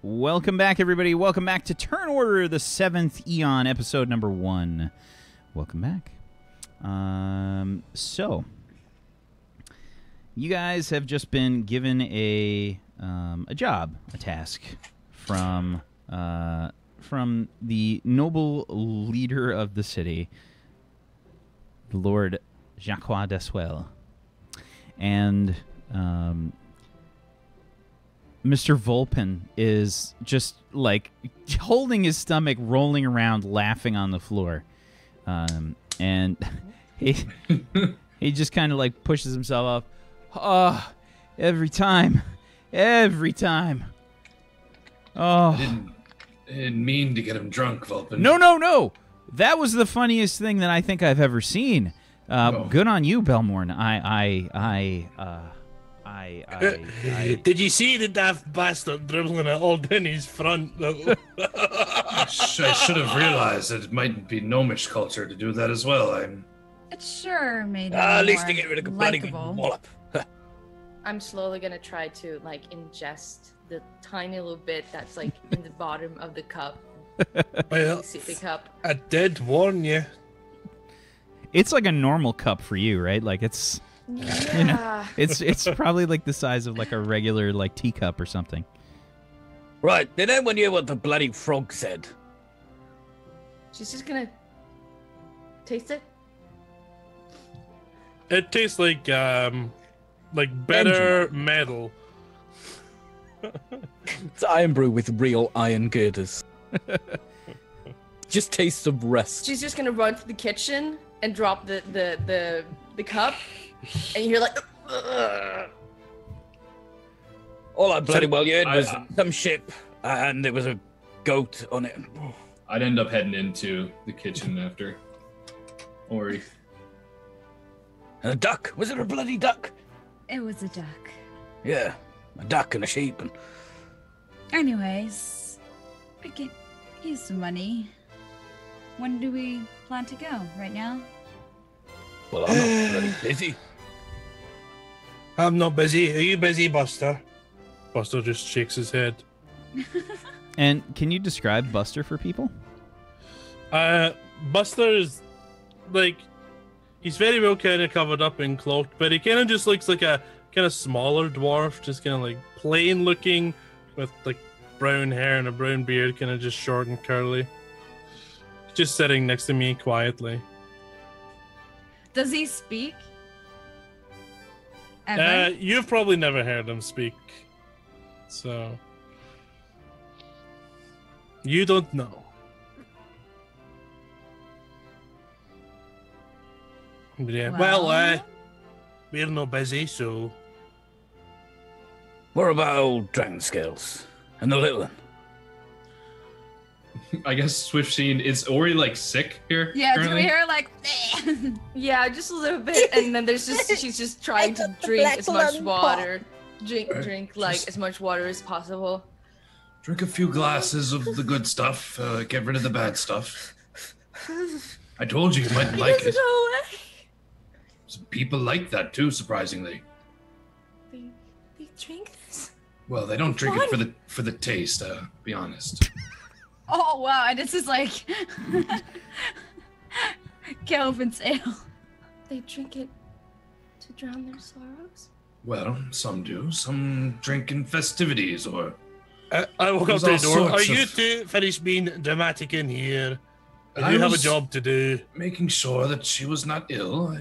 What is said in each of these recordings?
Welcome back, everybody. Welcome back to Turn Order, the Seventh Eon, episode number 1. Welcome back. So, you guys have just been given a job, a task from the noble leader of the city, the Lord Jacques Deswell, and Mr. Volpin is just, like, holding his stomach, rolling around, laughing on the floor. And he just kind of, like, pushes himself up. Oh, every time. Oh. I didn't mean to get him drunk, Volpin. No. That was the funniest thing that I think I've ever seen. Good on you, Belmorn. Did you see the daft bastard dribbling it all down his front, though? I should have realized that it might be gnomish culture to do that as well. It sure made him At least more to get rid of a bloody likable. wallop. I'm slowly gonna try to, like, ingest the tiny little bit that's, like, in the bottom of the cup. Well, Sippy cup. I did warn you. It's like a normal cup for you, right? Like, it's... Yeah. You know, it's probably like the size of like a regular like teacup or something. Right, did anyone hear what the bloody frog said? She's just gonna taste it. It tastes like better metal. It's iron brew with real iron girders. Just tastes of rust. She's just gonna run to the kitchen and drop the cup, and you're like, ugh. All I bloody well heard was some ship, and there was a goat on it. I'd end up heading into the kitchen after Ori. And a duck. Was it a bloody duck? It was a duck. Yeah, a duck and a sheep. And... Anyways, we could use some money. When do we plan to go? Right now? Well, I'm not bloody busy. I'm not busy. Are you busy, Buster? Buster just shakes his head. And can you describe Buster for people? Buster is, like, he's very well kind of covered up and cloaked, but he kind of just looks like a kind of smaller dwarf, just kind of like plain looking with like brown hair and a brown beard, kind of just short and curly. Just sitting next to me quietly. Does he speak? Ever? You've probably never heard him speak, so you don't know. But yeah, well, we're not busy, so. What about old dragon scales and the little one? I guess Swift Sheen, is Ori like sick here? Yeah, currently? do we hear like Yeah, just a little bit, and then she's just trying to drink as much water. Drink like as much water as possible. Drink a few glasses of the good stuff, get rid of the bad stuff. I told you might like it. Some people like that too, surprisingly. They drink this? Well, they don't drink it for the taste, be honest. Oh wow, and this is like Kelvin's ale. They drink it to drown their sorrows? Well, some do. Some drink in festivities, or... I walk up to the door. Are you two finished being dramatic in here? I do have a job to do. Making sure that she was not ill.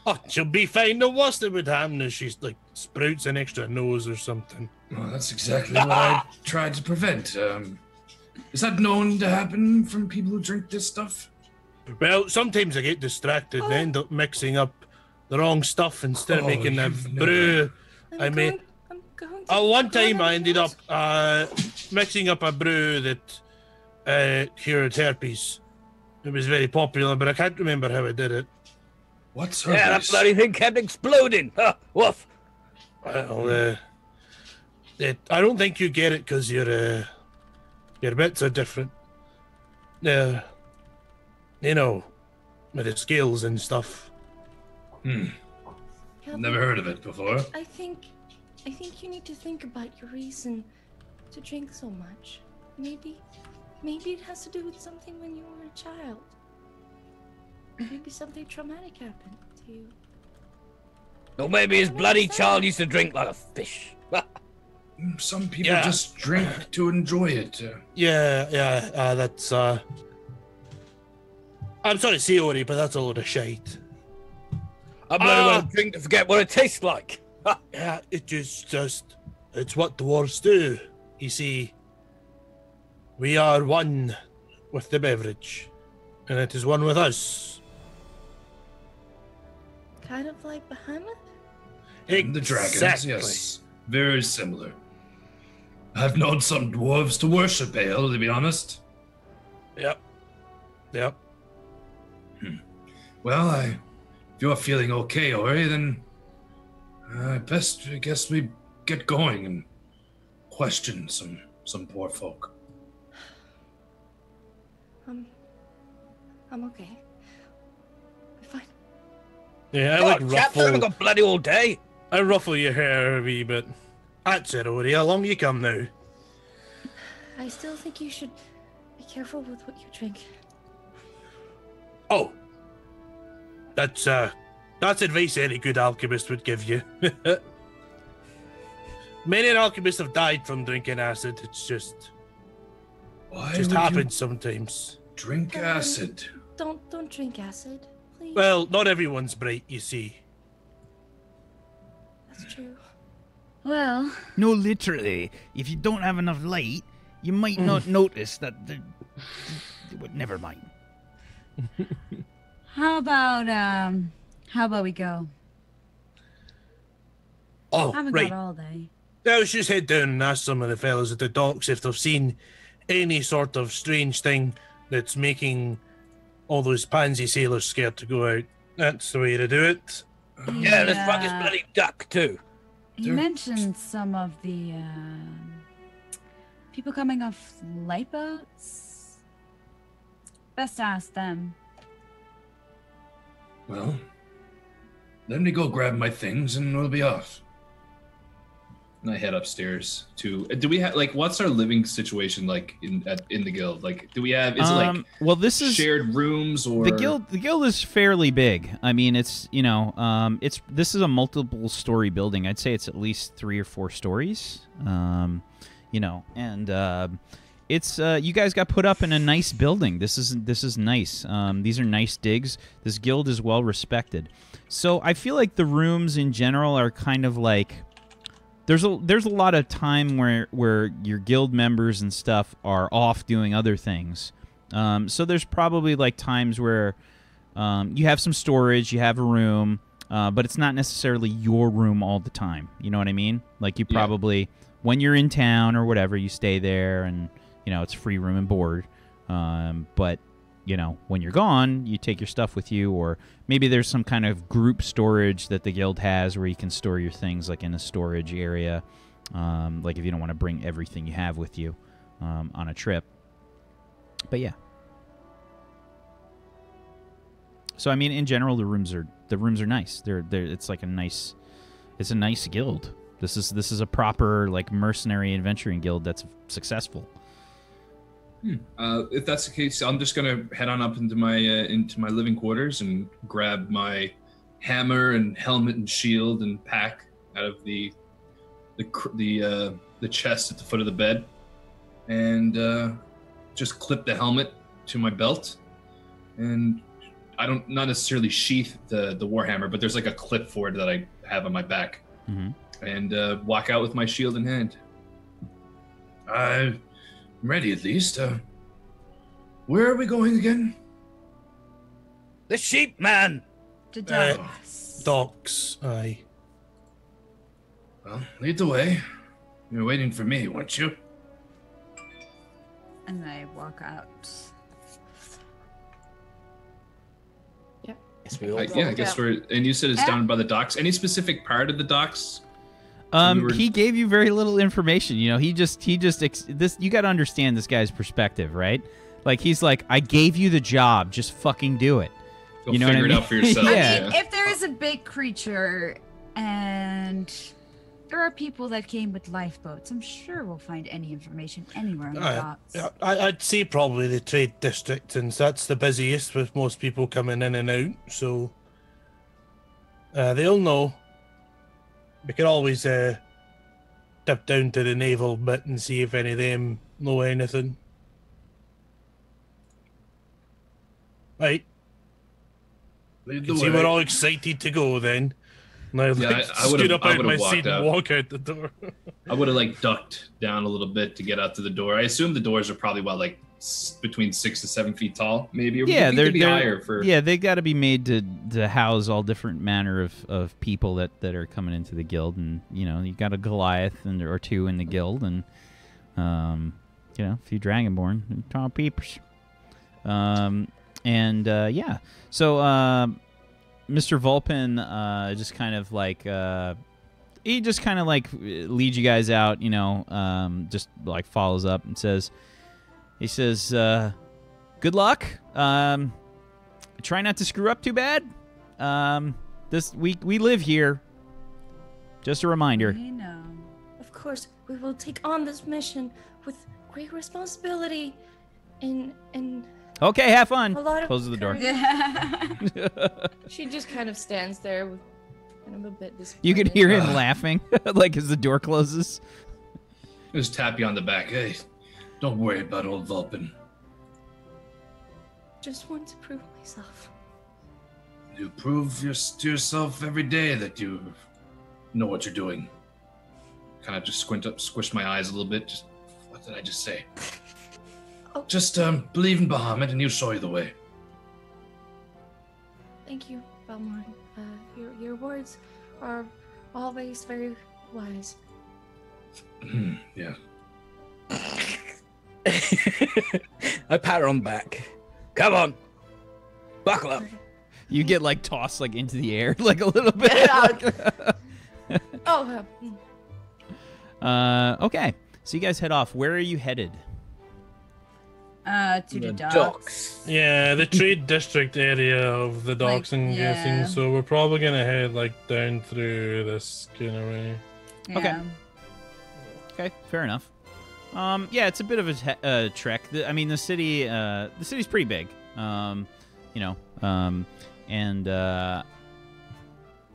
Oh, she'll be fine. The worst that would happen is she's like sprouts an extra nose or something. Well, that's exactly what I tried to prevent. Is that known to happen from people who drink this stuff? Well, sometimes I get distracted and end up mixing up the wrong stuff instead of making a brew. One time I ended up mixing up a brew that cured herpes. It was very popular, but I can't remember how I did it. What's herpes? Yeah, that bloody thing kept exploding. Woof. Well, I don't think you get it because your bits are different. You know, with the scales and stuff. Never heard of it before. I think you need to think about your reason to drink so much? Maybe it has to do with something when you were a child. Maybe something traumatic happened to you. Or maybe his bloody child used to drink like a fish. Some people just drink to enjoy it. That's I'm sorry to say, Ori, but that's a load of shite. I bloody well drink to forget what it tastes like. Yeah, it's what dwarves do. You see, we are one with the beverage, and it is one with us. Kind of like Behemoth? And the dragons, yes. Very similar. I've known some dwarves to worship ale, to be honest. Yep. Well, if you're feeling okay, Ori, then I guess we get going and question some poor folk. I'm okay. I'm fine. Yeah, I haven't got bloody all day. I ruffle your hair a wee bit. That's it, Ori. Along you come now. I still think you should be careful with what you drink. Oh. That's advice any good alchemist would give you. Many an alchemist have died from drinking acid. It's just happens sometimes. Drink acid. Don't drink acid, please. Well, not everyone's bright, you see. That's true. Well, No, literally. If you don't have enough light, you might not notice that never mind. how about we go? Oh, Haven't right. got all day. Let's just head down and ask some of the fellas at the docks if they've seen any sort of strange thing that's making all those pansy sailors scared to go out. That's the way to do it. Yeah, let's find this bloody duck too. He mentioned some of the people coming off light boats. Best to ask them. Well, let me go grab my things and we'll be off. And I head upstairs to. Do we have what's our living situation like in the guild? Like, do we have? Is it like this is shared rooms or the guild? The guild is fairly big. I mean, it's this is a multiple story building. I'd say it's at least 3 or 4 stories. It's you guys got put up in a nice building. This is nice. These are nice digs. This guild is well respected. So I feel like the rooms in general are kind of like. There's a lot of time where your guild members and stuff are off doing other things. So there's probably like times where you have some storage, you have a room, but it's not necessarily your room all the time. You know what I mean? Like you probably, when you're in town or whatever, you stay there and, it's free room and board. But, when you're gone, you take your stuff with you, or maybe there's some kind of group storage that the guild has where you can store your things like in a storage area. Like if you don't want to bring everything you have with you on a trip. But yeah. So I mean, in general, the rooms are nice. They're it's like a nice guild. This is a proper like mercenary adventuring guild that's successful. If that's the case, I'm just gonna head on up into my living quarters and grab my hammer and helmet and shield and pack out of the chest at the foot of the bed, and just clip the helmet to my belt. And I don't not necessarily sheath the warhammer, but there's like a clip for it that I have on my back, and walk out with my shield in hand. I'm ready, at least. Where are we going again? The sheep man. To docks. Docks, aye. Well, lead the way. You're waiting for me, weren't you? And I walk out. I guess we're. And you said it's down by the docks. Any specific part of the docks? He gave you very little information. He just this. You got to understand this guy's perspective, right? Like he's like, I gave you the job, just fucking do it. Go figure it out for yourself. Yeah. I mean, if there is a big creature and There are people that came with lifeboats. I'm sure we'll find any information anywhere in the docks. Yeah, I'd say probably the trade district, since that's the busiest with most people coming in and out. So they'll know. We could always dip down to the naval bit and see if any of them know anything. Right. See, we're all excited to go then. And I stood up out of my seat and walk out the door. I would have like ducked down a little bit to get out to the door. I assume the doors are probably between 6 to 7 feet tall, maybe. Or they're higher for. Yeah, they got to be made to house all different manner of people that are coming into the guild, and you got a Goliath or two in the guild, and a few Dragonborn and tall peepers. So Mr. Vulpin just kind of like leads you guys out, just like follows up and says, good luck. Try not to screw up too bad. We live here. Just a reminder. We know. Of course, we will take on this mission with great responsibility and okay, have fun. a lot of Closes the door. She just kind of stands there with kind of a bit disappointed. You could hear him laughing, like as the door closes. Just tap you on the back. Hey, don't worry about old Vulpin. Just want to prove myself. You prove to yourself every day that you know what you're doing. Kind of just squish my eyes a little bit. Just, what did I just say? Oh. Just believe in Bahamut and he'll show you the way. Thank you, Balmorn. Your words are always very wise. Yeah. I pat her on the back. Come on, buckle up. You get like tossed like into the air, like a little bit. Okay, so you guys head off. Where are you headed? To the docks. Yeah, the trade district area of the docks, I'm yeah. guessing. So we're probably gonna head like down through this kind of way. Yeah. Okay, fair enough. Yeah, it's a bit of a trek. The city's pretty big. And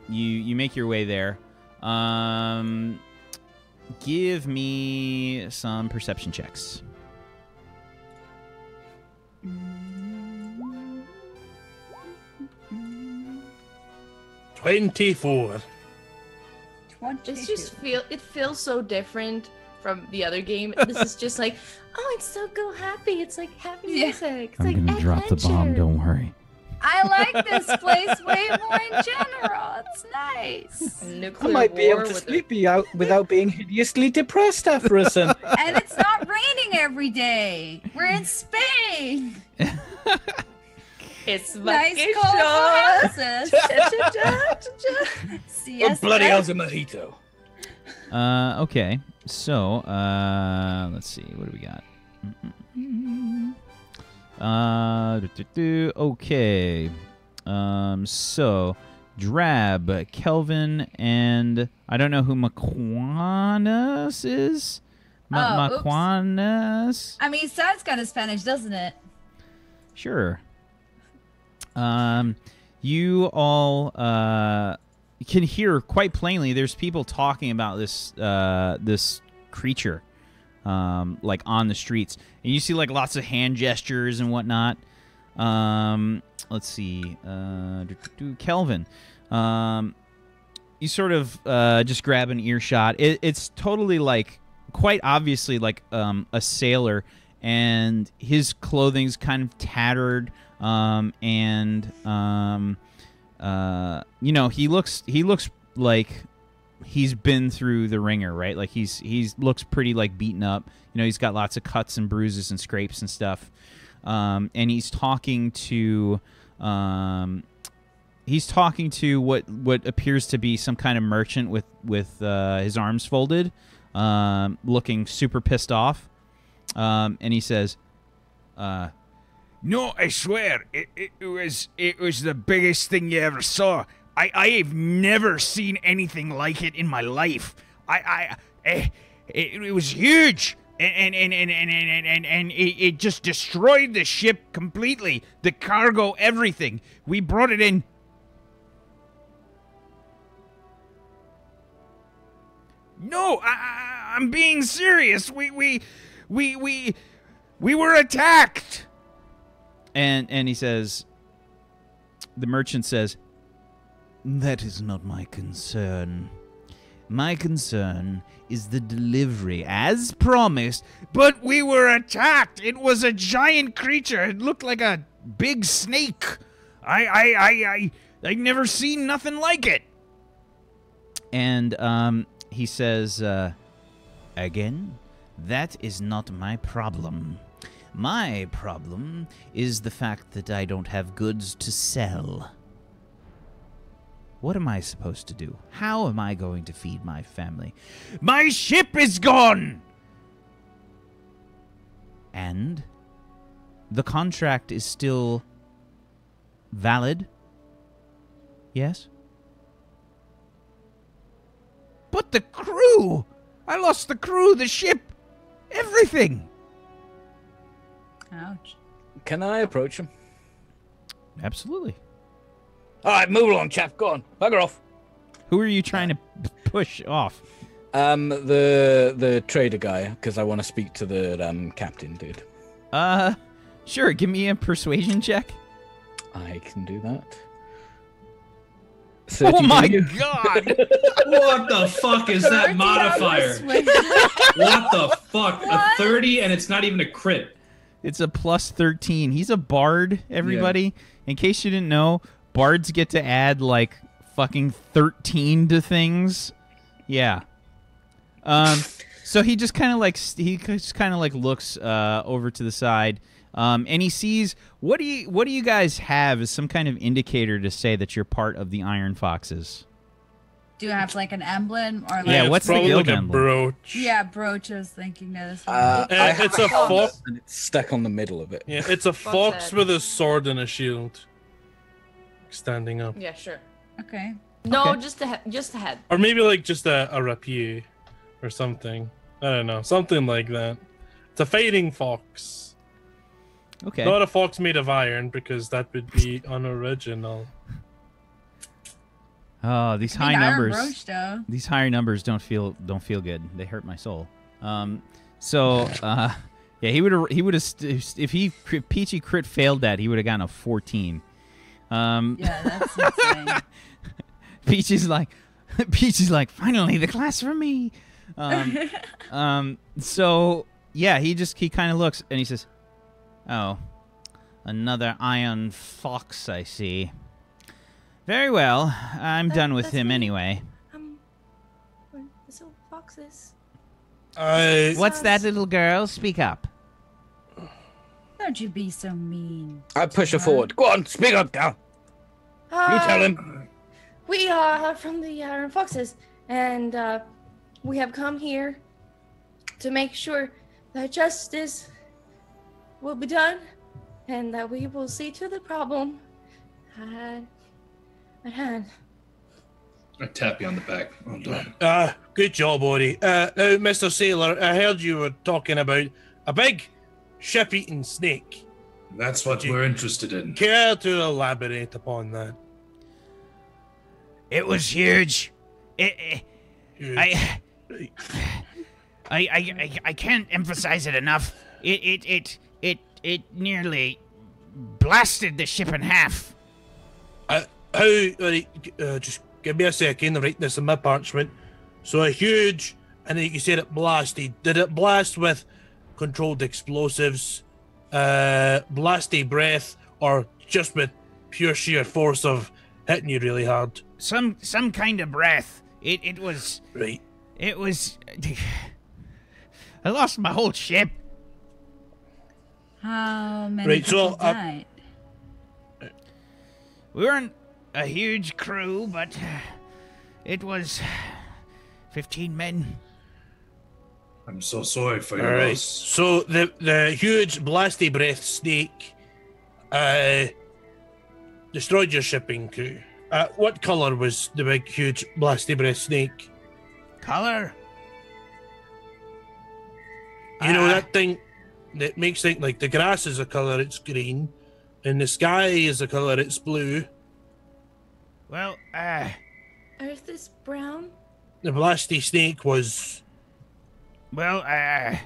you make your way there. Give me some perception checks. 24. It feels so different from the other game. This is just like, oh, it's so go happy. It's like happy music. It's I'm like gonna drop the bomb. Don't worry. I like this place way more in general. It's nice. I might be able to sleep without being hideously depressed after a Sunday. And it's not raining every day. We're in Spain. It's nice colorful houses. What bloody hell's a mojito? Okay. So, let's see. What do we got? Okay. So, Drab, Kelvin, and I don't know who Maquanas is. Maquanas? I mean, sounds kind of Spanish, doesn't it? Sure. You all can hear quite plainly. There's people talking about this creature, like on the streets, and you see like lots of hand gestures and whatnot. Let's see, Kelvin. You sort of just grab an earshot. It's totally like quite obviously like a sailor, and his clothing's kind of tattered. He looks like he's been through the ringer, right? Like he's looks pretty like beaten up. He's got lots of cuts and bruises and scrapes and stuff. And he's talking to what appears to be some kind of merchant with his arms folded, looking super pissed off. And he says, "No, I swear, it was the biggest thing you ever saw. I've never seen anything like it in my life. It was huge, and it just destroyed the ship completely. The cargo, everything. We brought it in. No, I'm being serious. We were attacked. And he says, the merchant says, that is not my concern. My concern is the delivery, as promised. But we were attacked. It was a giant creature. It looked like a big snake. I never seen nothing like it. And he says, again, that is not my problem. My problem is the fact that I don't have goods to sell. What am I supposed to do? How am I going to feed my family? My ship is gone! And the contract is still valid? Yes? But the crew! I lost the crew, the ship, everything! Ouch. Can I approach him? Absolutely. All right, move along, chap. Go on. Bugger off. Who are you trying to push off? The trader guy, because I want to speak to the captain dude. Sure. Give me a persuasion check. I can do that. Oh my 32. god! What the fuck is that modifier? What the fuck? A 30 and it's not even a crit. It's a plus 13. He's a bard, everybody. In case you didn't know, bards get to add like fucking 13 to things. Yeah. So he just kind of like looks over to the side, and he sees what do you guys have as some kind of indicator to say that you're part of the Iron Foxes? Do you have like an emblem or like? Yeah, what's the probably guild like a emblem? brooch. Yeah, brooch. I was thinking this. It's a fox. And it's stuck on the middle of it. Yeah, it's a fox with a sword and a shield, standing up. Yeah, sure. Okay. No, Okay. just a head. Or maybe like just a rapier or something. I don't know, something like that. It's a fighting fox. Okay. Not a fox made of iron, because that would be unoriginal. Oh, these I mean, high iron numbers. brooch, though. These higher numbers don't feel good. They hurt my soul. Yeah, he would have if Peachy crit failed that, he would have gotten a 14. Yeah, that's insane. Peachy's like, finally the class for me. So yeah, he kind of looks and he says, "Oh, another iron fox, I see. Very well, I'm done with that's him me. anyway." So foxes. What's that, little girl? Speak up. Don't you be so mean. I push her forward. Go on, speak up, girl. You tell him. We are from the Iron Foxes, and we have come here to make sure that justice will be done, and that we will see to the problem at hand. I tap you on the back. Well done. Good job, Ori. Now, Mr. Sailor, I heard you were talking about a big ship-eating snake. That's what we're interested in. Care to elaborate upon that? It was huge. I can't emphasize it enough. It nearly blasted the ship in half. Just give me a second, write this in my parchment. So a huge, and then you said it blasted. Did it blast with controlled explosives, blasty breath, or just with pure sheer force of hitting you really hard? Some kind of breath. It was Right. It was. I lost my whole ship. How many Right, so, people died? We weren't a huge crew, but it was 15 men. I'm so sorry for All your right. loss. So the huge blasty breath snake destroyed your shipping crew. What color was the big huge blasty breath snake? Color? You know that thing that makes think like the grass is a color, it's green, and the sky is a color, it's blue. Well, Earth is brown. The blasty snake was. well, I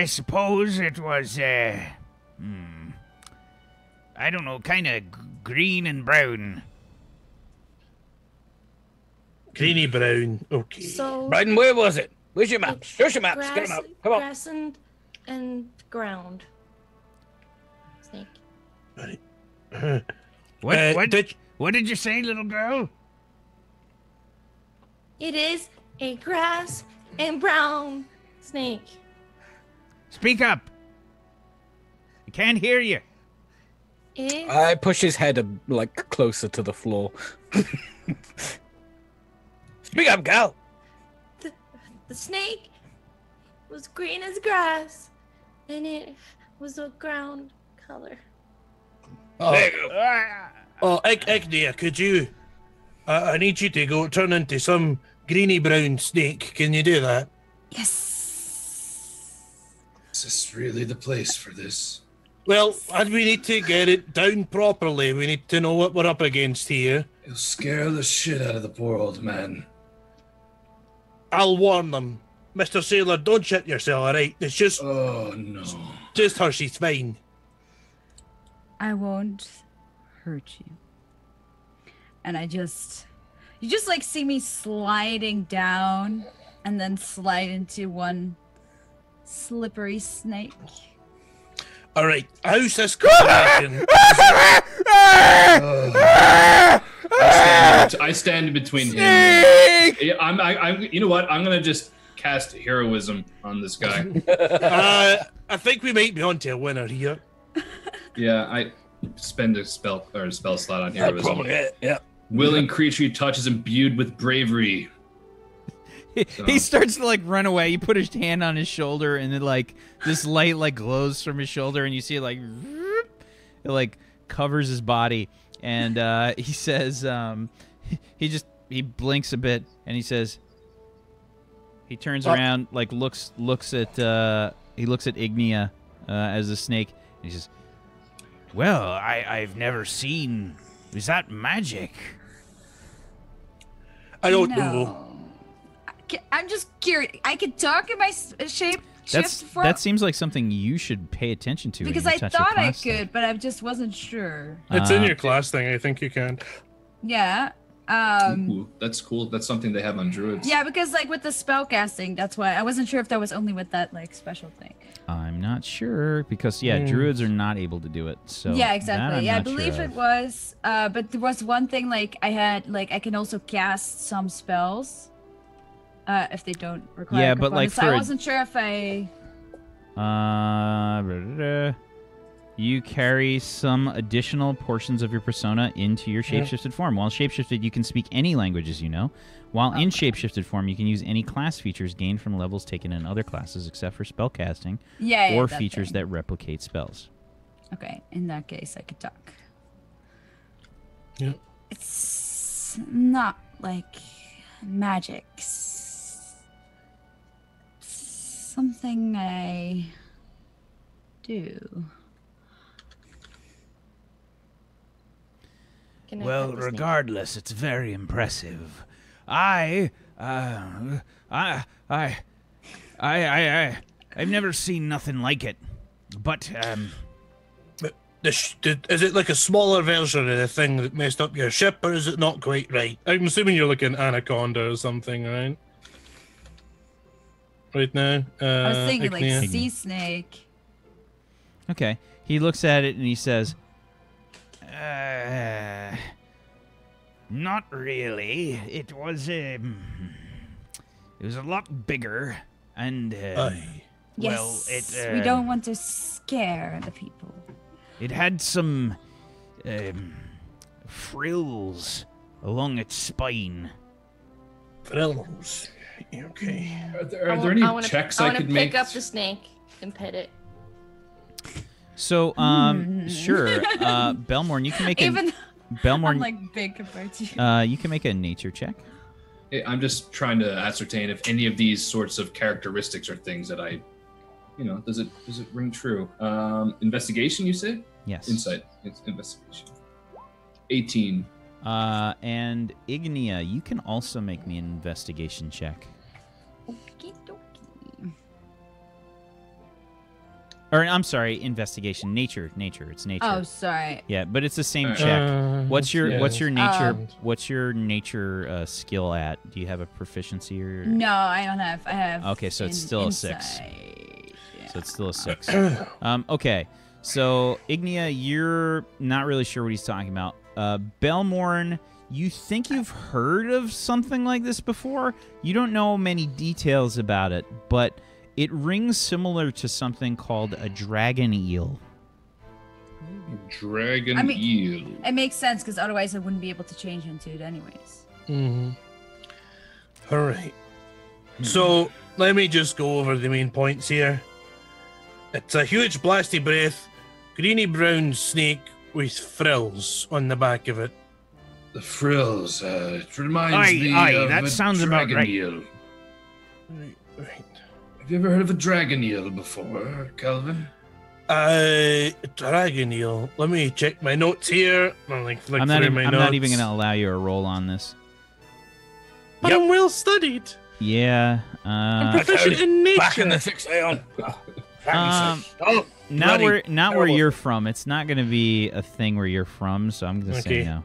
suppose it was, I don't know, kind of green and brown. Greeny brown. Okay. So Bryden, where was it? Where's your maps? Show us your maps. grass, Get them out. Come on. grass and ground. Snake. Right. What did you say, little girl? It is a grass and brown snake. Speak up. I can't hear you. It I push his head like closer to the floor. Speak up, gal. the snake was green as grass, and it was a ground color. There you go. Oh, Ignia, could you? I need you to go turn into some greeny brown snake. Can you do that? Yes. Is this really the place for this? Well, and we need to get it down properly. We need to know what we're up against here. It'll scare the shit out of the poor old man. I'll warn them. Mr. Sailor, don't shit yourself, alright? It's just Oh no. her, she's fine. I won't hurt you. And you just like see me sliding down and then slide into one slippery snake. Alright, how's this corporation? I stand in between him. Yeah, I'm. You know what? I'm gonna just cast heroism on this guy. I think we might be onto a winner here. Yeah, I spend a spell slot on heroism. Probably it. Yeah. Willing creature you touch is imbued with bravery. He starts to like run away. You put his hand on his shoulder, and then like this light like glows from his shoulder, and you see it like it like covers his body. And he says, he blinks a bit, and he says, he turns around, like looks at Ignia as a snake, and he says, Well, I've never seen. Is that magic? I don't know. I'm just curious. I could talk in my shape shift form that seems like something you should pay attention to. because when I you touch your thought I class thing. could, but I just wasn't sure. It's in your class thing. I think you can. Yeah. Ooh, that's cool. That's something they have on druids. Yeah, because like with the spell casting, that's why I wasn't sure if that was only with that like special thing. I'm not sure because druids are not able to do it. So Yeah, that exactly. I'm Yeah, I not believe sure it of. was. But there was one thing like I had like I can also cast some spells. If they don't require. Yeah, but, like, components. So for I a- wasn't sure if I. You carry some additional portions of your persona into your shapeshifted form. While shapeshifted, you can speak any languages you know. While in shapeshifted form, you can use any class features gained from levels taken in other classes, except for spellcasting or that features thing. that replicate spells. Okay, in that case, I could talk. Yeah. It's not like magic. Something I do. Can I Well, pet the snake? regardless, it's very impressive. I've never seen nothing like it. But Is it like a smaller version of the thing that messed up your ship, or is it not quite right? I'm assuming you're looking anaconda or something, right? Right now? I was thinking like Ignia? sea snake. Okay. He looks at it and he says, not really. It was a lot bigger, and Aye. well, Yes, we don't want to scare the people. it had some frills along its spine. Frills. Okay. Are there any checks I could make? pick up the snake and pet it. so, sure. Belmorn, you can make Even Belmorn, I'm like big compared to you. you can make a nature check. I'm just trying to ascertain if any of these sorts of characteristics are things that I, does it ring true? Investigation, you say? Yes. Insight. It's investigation. 18. And Ignia, you can also make me an investigation check. Okie dokie. Or I'm sorry, investigation. Nature. It's nature. Oh, sorry. Yeah, but it's the same check. What's your nature? What's your nature skill at? Do you have a proficiency or? No, I don't have. I have. Okay, so it's still a 6. Yeah. So it's still a 6. Okay, so Ignia, you're not really sure what he's talking about. Belmorn, you think you've heard of something like this before. You don't know many details about it, but it rings similar to something called a dragon eel. Dragon eel. It makes sense because otherwise I wouldn't be able to change into it anyways. Mm-hmm. All right. So let me just go over the main points here. It's a huge blasty breath, greeny brown snake with frills on the back of it. The frills. It reminds me of that a sounds about dragon right. eel. Right. Have you ever heard of a dragon eel before, Kelvin? Dragon eel. Let me check my notes here. I'm not even going to allow you a roll on this. But I'm well studied. Yeah. I'm proficient in nature. Back in the 6 Eon. Not where you're from. It's not going to be a thing where you're from, so I'm going to say no.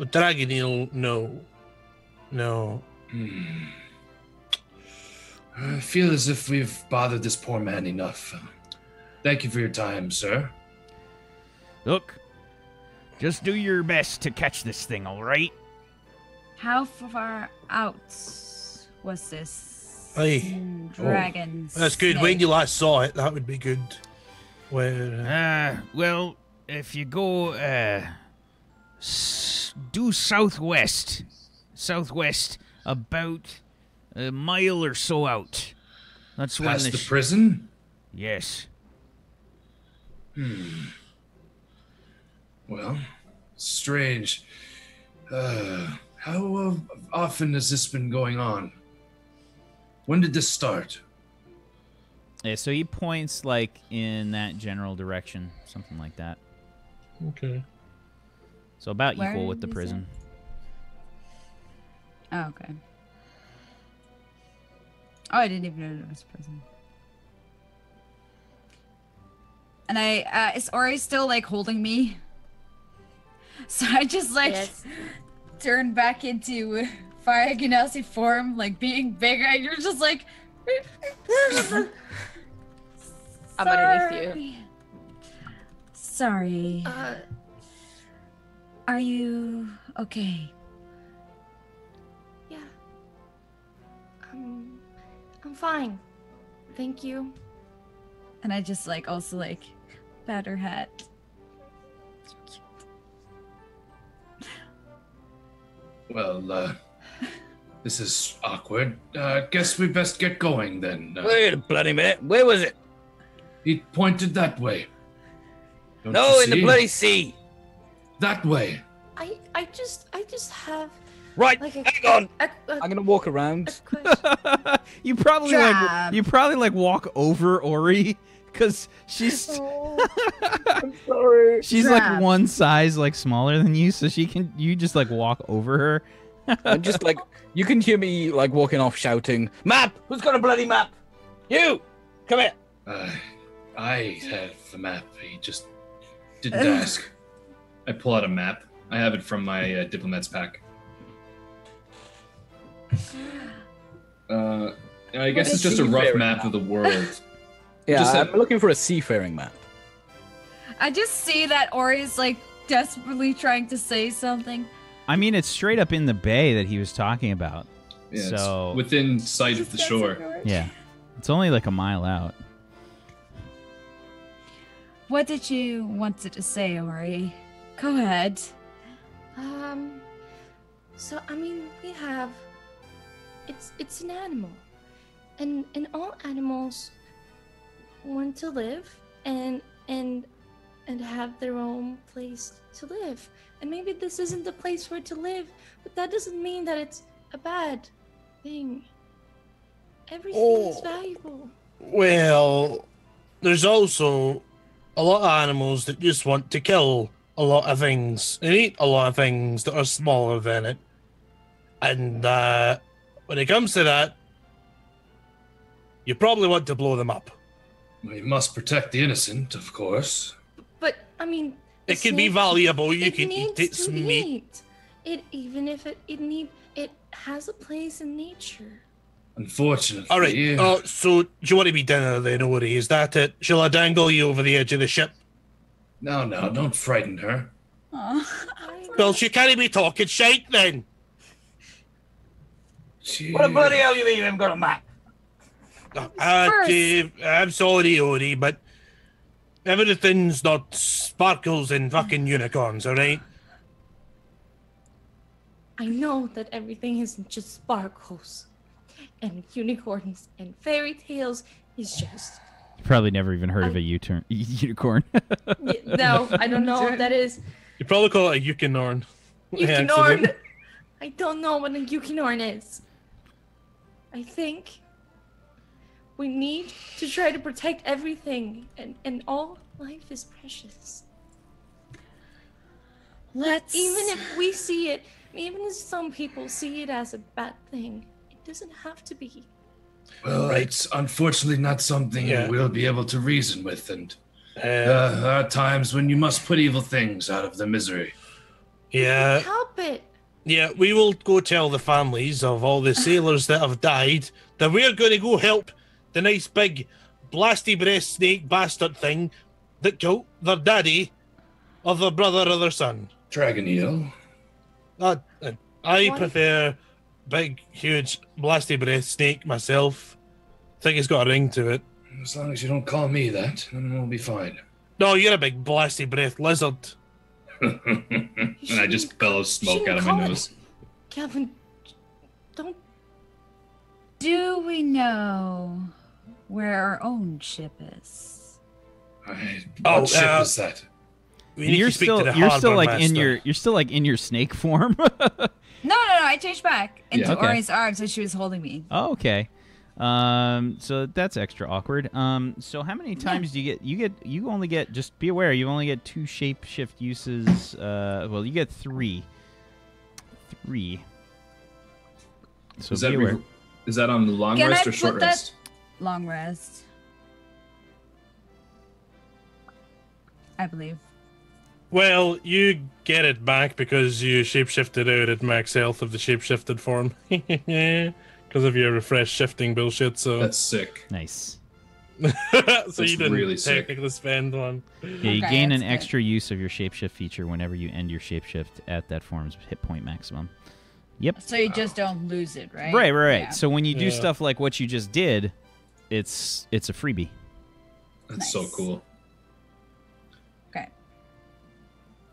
Dragon eel, no. I feel as if we've bothered this poor man enough. Thank you for your time, sir. Look, just do your best to catch this thing, all right? How far out was this Aye. dragon? That's good. snake? When you last saw it, that would be good. Where? Well, if you go, due southwest about a mile or so out. That's when Past the prison? Yes. Well, strange. How often has this been going on? When did this start? Yeah, so he points like in that general direction, something like that. Okay. So about Where equal with the is it? prison. Oh, okay. Oh, I didn't even know it was prison. And is Ori still like holding me? So I just like turn back into Fire Genasi form, like being bigger, and you're just like. I'm underneath you. Sorry. Are you okay? Yeah. I'm fine. Thank you. And I just like also like pat her hat. Well, this is awkward. Guess we best get going then. Wait a bloody minute. Where was it? He pointed that way. Don't No, you in the see? bloody sea. That way. I just have Right, like a hang on. a I'm gonna walk around. question. you probably walk over Ori because she's I'm sorry. she's like one size like smaller than you, so you just like walk over her. I'm just like, you can hear me like walking off shouting, "Map! Who's got a bloody map? You! Come here!" I have the map. He just didn't ask. I pull out a map. I have it from my diplomat's pack. I guess it's just a rough map of the world. Yeah, Just I'm looking for a seafaring map. I just see that Ori's like desperately trying to say something. I mean, it's straight up in the bay that he was talking about. Yeah, So- it's within sight of the shore. Yeah, it's only like a mile out. What did you wanted to say, Ori? Go ahead. So I mean, we have. It's an animal, and all animals want to live, and and have their own place to live. And maybe this isn't the place for it to live, but that doesn't mean that it's a bad thing. Everything is valuable. Well, there's also a lot of animals that just want to kill a lot of things and eat a lot of things that are smaller than it. And when it comes to that, you probably want to blow them up. We must protect the innocent, of course. But, I mean... It can be valuable. You can eat its meat. It has a place in nature. Unfortunately. All right. So do you want to be dinner then, Ori? Is that it? Shall I dangle you over the edge of the ship? No, don't frighten her. Well, she can't be talking shite then. What the bloody hell you mean you haven't got a map? I'm sorry, Ori, but everything's not sparkles and fucking unicorns, all right? I know that everything isn't just sparkles and unicorns and fairy tales. It's just... You probably never even heard of a unicorn. No, I don't know what that is. You probably call it a Yukinorn. Yukinorn! I don't know what a Yukinorn is. I think we need to try to protect everything, and all life is precious. Even if we see it, even if some people see it as a bad thing, it doesn't have to be. Well, it's unfortunately not something we'll be able to reason with, and there are times when you must put evil things out of their misery. Yeah. Help it. Yeah, we will go tell the families of all the sailors that have died that we're going to go help the nice big blasty breath snake bastard thing that killed their daddy or their brother or their son. Dragon eel. I prefer big, huge, blasty breath snake myself. I think it's got a ring to it. As long as you don't call me that, then we'll be fine. No, you're a big blasty breath lizard. And I just bellow smoke out of my nose. Calvin, don't... Do we know where our own ship is? What ship is that? You're still like in your snake form. No, I changed back into Ori's arms, so she was holding me. Oh, okay. So that's extra awkward. So how many times do you get? You only get. Just be aware. You only get 2 shapeshift uses. Well, you get 3. 3. So be aware. Is that on the long rest or short rest? Long rest, I believe. Well, you get it back because you shapeshifted out at max health of the shapeshifted form. Because of your refresh shifting bullshit, so... That's sick. Nice. So you didn't really technically spend one. Yeah, you gain an extra use of your shapeshift feature whenever you end your shapeshift at that form's hit point maximum. Yep. So you just don't lose it, right? Right. Yeah. So when you do stuff like what you just did, it's a freebie. That's so cool. Okay.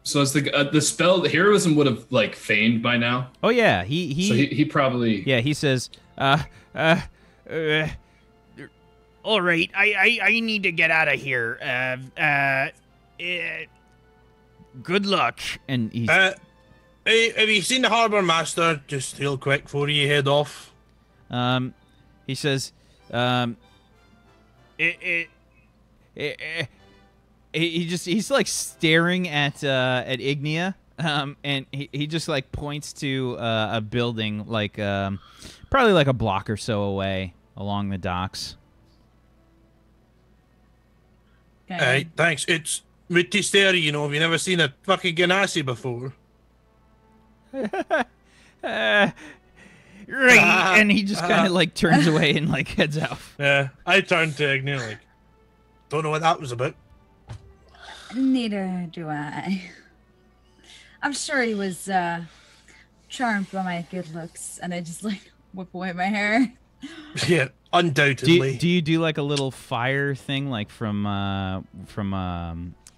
So it's the spell, the heroism would have like feigned by now. Oh yeah, So he probably he says, all right, I need to get out of here. Good luck. And he's Hey, have you seen the harbour master? Just real quick before you head off. He says, he's like staring at Ignia, and he just like points to a building like probably like a block or so away along the docks. Hey, thanks. It's Pt.3, you know. Have you never seen a fucking Ganassi before? Right, and he just kind of like turns away and like heads out. Yeah, I turned to Ignia like, don't know what that was about. Neither do I. I'm sure he was charmed by my good looks, and I just like whip away my hair. Yeah, undoubtedly. Do you do like a little fire thing like from the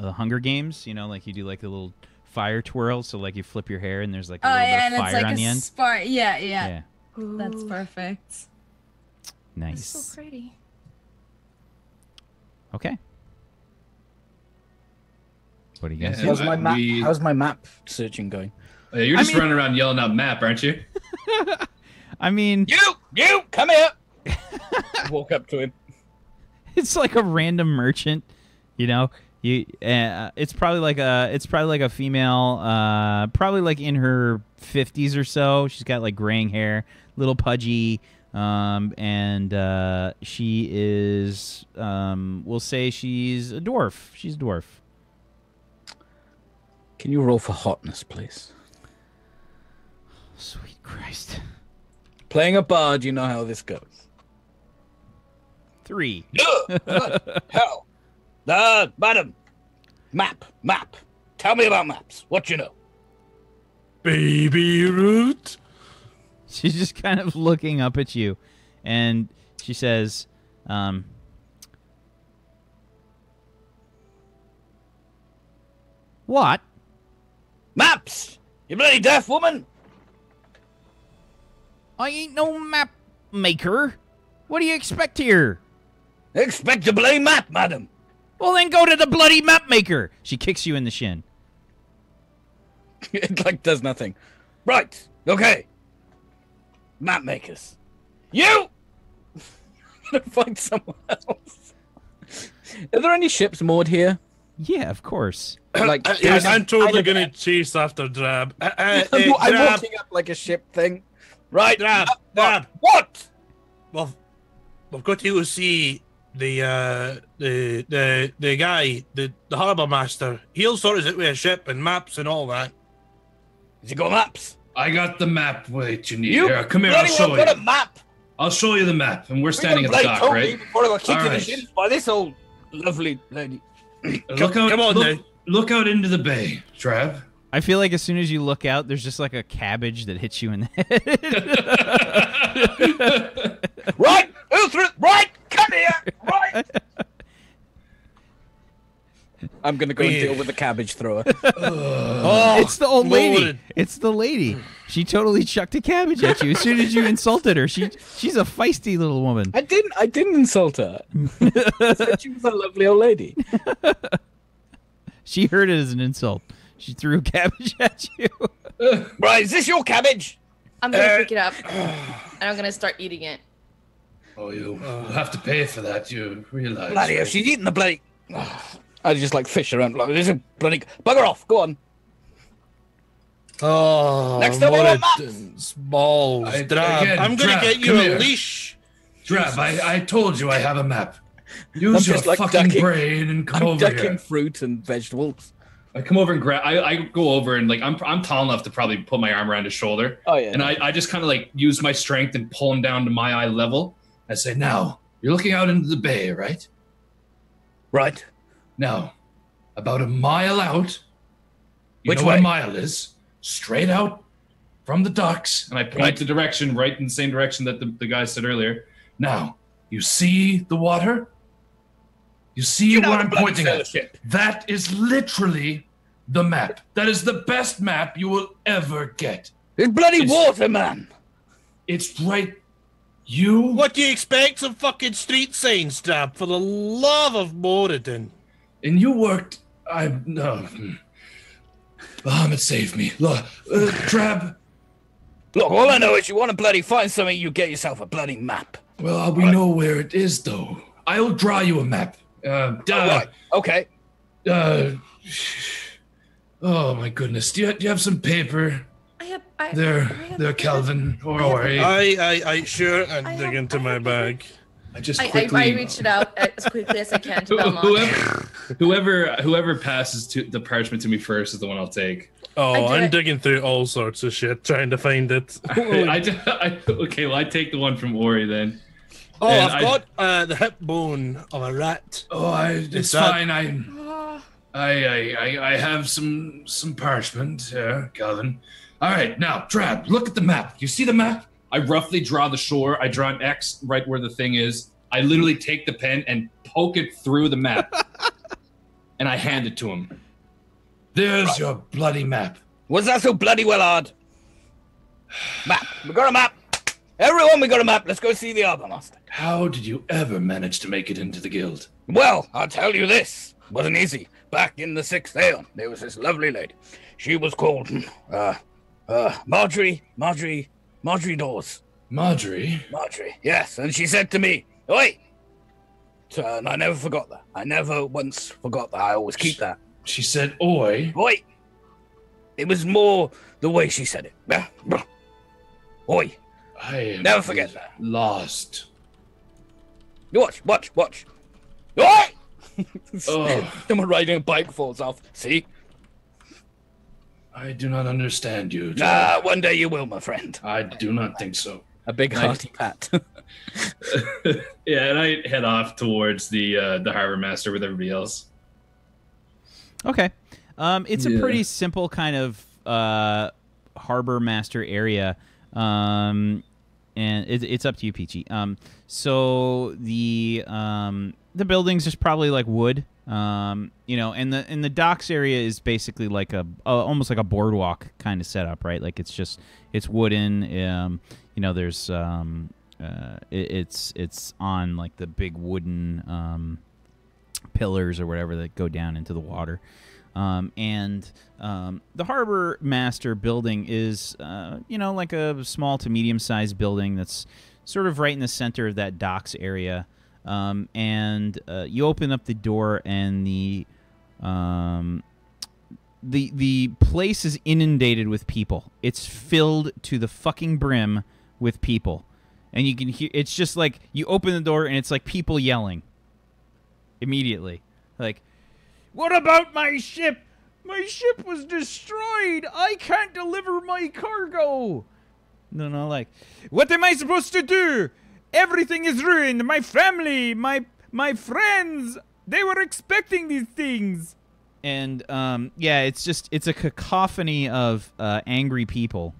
Hunger Games? You know, like you do like the little fire twirl, so like you flip your hair and there's like a little bit of fire it's like on the end. Yeah. That's perfect. Nice. That's so pretty. Okay. What do you guys? Yeah. How's my map? How's my map searching going? Oh, yeah, you're just running around yelling out map, aren't you? I mean, you, come here. Walk up to him. it's like a random merchant, you know. It's probably like a female, probably like in her 50s or so. She's got like graying hair, little pudgy, and she is, we'll say she's a dwarf. She's a dwarf. Can you roll for hotness, please? Sweet Christ. Playing a bard, you know how this goes. 3. Hell. Madam. Map. Tell me about maps. What you know? Baby Root. She's just kind of looking up at you, and she says, "What? Maps! You bloody deaf woman! I ain't no map maker. What do you expect here?" Expect a bloody map, madam. Well, then go to the bloody map maker. She kicks you in the shin. It like does nothing. Right. Okay. Map makers. You. I'm gonna find someone else. Are there any ships moored here? Yeah, of course. Like, Yes, I'm totally gonna chase after Drab. I'm Drab. walking up like a ship thing. Right. Drab. What? Well, we've got to go see the guy, the harbour master. He'll sort us out with a ship and maps and all that. Has he got maps? I got the map. Wait, you need. You Here, come here. I'll show got a you. map. I'll show you the map, and we're standing at the dock, right? Before I got kicked All in the right. shins by this old lovely lady. Look out! come on now. Look out into the bay, Trav. I feel like as soon as you look out, there's just like a cabbage that hits you in the head. Right, Uthra, right, come here, right. I'm gonna go and deal with the cabbage thrower. It's the old lady. Lord. It's the lady. She totally chucked a cabbage at you as soon as you insulted her. She's a feisty little woman. I didn't insult her. I said she was a lovely old lady. She heard it as an insult. She threw a cabbage at you. Right, is this your cabbage? I'm gonna pick it up and I'm gonna start eating it. Oh, you'll have to pay for that. You realize? Bloody hell, she's eating the bloody. I just like fish around. Like, this is bloody. Bugger off. Go on. Oh, Next time I want Moradin's balls. Drab. Again, I'm gonna Drab, get you come a here. leash. Drab, I told you I have a map. Use your just, like, fucking ducking. brain and come I'm over ducking here. fruit and vegetables. I come over and grab. I go over and like I'm tall enough to probably put my arm around his shoulder. Oh yeah. And I just kind of like use my strength and pull him down to my eye level. I say, now you're looking out into the bay, right? Right. Now, about a mile out. You Which know what way? a mile is? Straight out from the docks, and I point Right. the direction right in the same direction that the guy said earlier. Now, you see the water? You see You know what the I'm bloody pointing at? fellowship. That is literally the map. That is the best map you will ever get. It's bloody It's- water, man. It's right. You. What do you expect? Some fucking street signs, Drab, for the love of Moradin. And you worked. No. Bahamut saved me. Look, Drab. Look, all I know is you want to bloody find something, you get yourself a bloody map. Well, we know where it is, though. I'll draw you a map. Right. Okay. Oh my goodness. Do you have some paper I there, have Calvin or Ori? I sure and I dig have- into I my have- bag. I just I quickly. reached it out as quickly as I can to Belmont. Whoever passes to the parchment to me first is the one I'll take. Oh, I I'm did- digging through all sorts of shit trying to find it. Okay, well I take the one from Ori then. Oh, And I've got the hip bone of a rat. Oh, it's that- fine. Oh, I have some parchment, Calvin. All right, now, Drab, look at the map. You see the map? I roughly draw the shore. I draw an X right where the thing is. I literally take the pen and poke it through the map, and I hand it to him. There's your bloody map. Was that so bloody well hard? Map. We got a map. Everyone, we got a map. Let's go see the Arbor Master. How did you ever manage to make it into the guild? Well, I'll tell you this. wasn't easy. Back in the Sixth Eon, there was this lovely lady. She was called Marjorie Dawes. Marjorie? Marjorie, yes. And she said to me, "Oi!" And I never forgot that. I never once forgot that. I always keep that. She said, "Oi." Oi! It was more the way she said it. Oi! I am Never forget that. Lost. Watch. Oi! Oh. Someone riding a bike falls off. See? I do not understand you. One day you will, my friend. I do not think so. A big hearty pat. Yeah, and I head off towards the harbor master with everybody else. Okay. It's a pretty simple kind of harbor master area. And it's up to you, Peachy. So the buildings is probably like wood. And the docks area is basically like almost like a boardwalk kind of setup, right? Like it's wooden. There's it's on like the big wooden pillars or whatever that go down into the water. And the harbor master building is like a small to medium sized building that's sort of right in the center of that docks area. And you open up the door, and the place is inundated with people. It's filled to the fucking brim with people, and you can hear. It's just like you open the door, and it's like people yelling immediately, like, What about my ship? My ship was destroyed. I can't deliver my cargo. no, like, What am I supposed to do? Everything is ruined. My family, my friends, they were expecting these things. and it's a cacophony of angry people.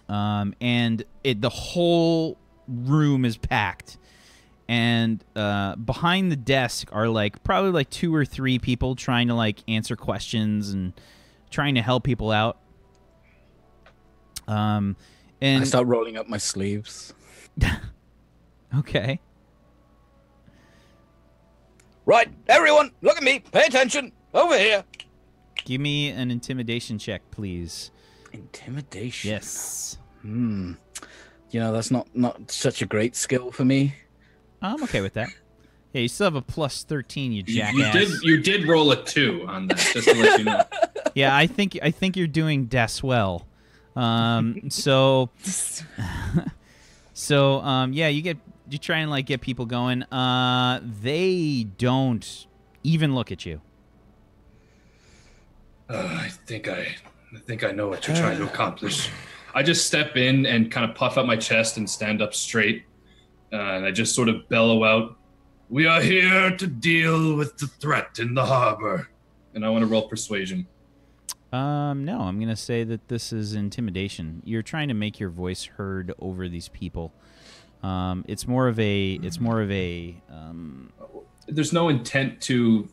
And the whole room is packed. And behind the desk are probably like 2 or 3 people trying to answer questions and trying to help people out. And I start rolling up my sleeves. Okay. Right, everyone, look at me. Pay attention. Over here. Give me an intimidation check, please. Intimidation. Yes. That's not such a great skill for me. I'm okay with that. Yeah, you still have a plus 13, you jackass. You did roll a 2 on that, just to let you know. Yeah, I think you're doing des well. So you try and get people going. They don't even look at you. I think I know what you're trying to accomplish. I just step in and kind of puff up my chest and stand up straight. And I just sort of bellow out, "We are here to deal with the threat in the harbor." And I want to roll persuasion. No, I'm gonna say that this is intimidation. You're trying to make your voice heard over these people. It's more of a. There's no intent to,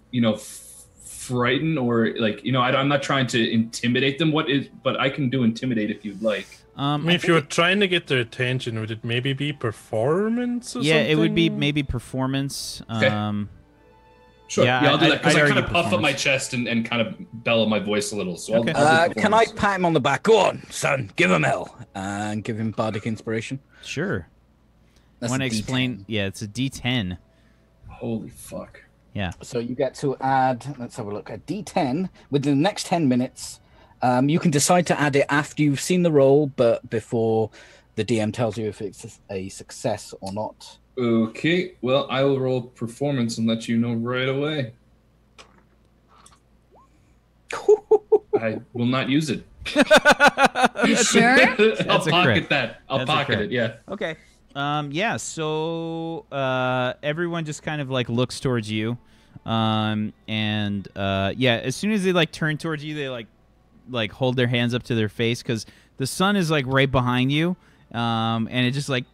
frighten or I'm not trying to intimidate them. But I can do intimidate if you'd like. I mean, if you were trying to get their attention, would it maybe be performance or something? Yeah, it would be maybe performance. Okay. Sure. Yeah, I'll do that because I kind of puff up my chest and kind of bellow my voice a little. So okay. I'll can I pat him on the back? Go on, son. Give him hell and give him bardic inspiration. Sure. That's Want to a D10. explain? Yeah, it's a D10. Holy fuck. Yeah. So you get to add. Let's have a look. A D10 within the next 10 minutes. You can decide to add it after you've seen the roll, but before the DM tells you if it's a success or not. Okay, well, I will roll performance and let you know right away. I will not use it. You sure? I'll pocket that. I'll pocket it, yeah. Okay. So everyone just kind of looks towards you. As soon as they turn towards you, they hold their hands up to their face because the sun is right behind you. And it just gleams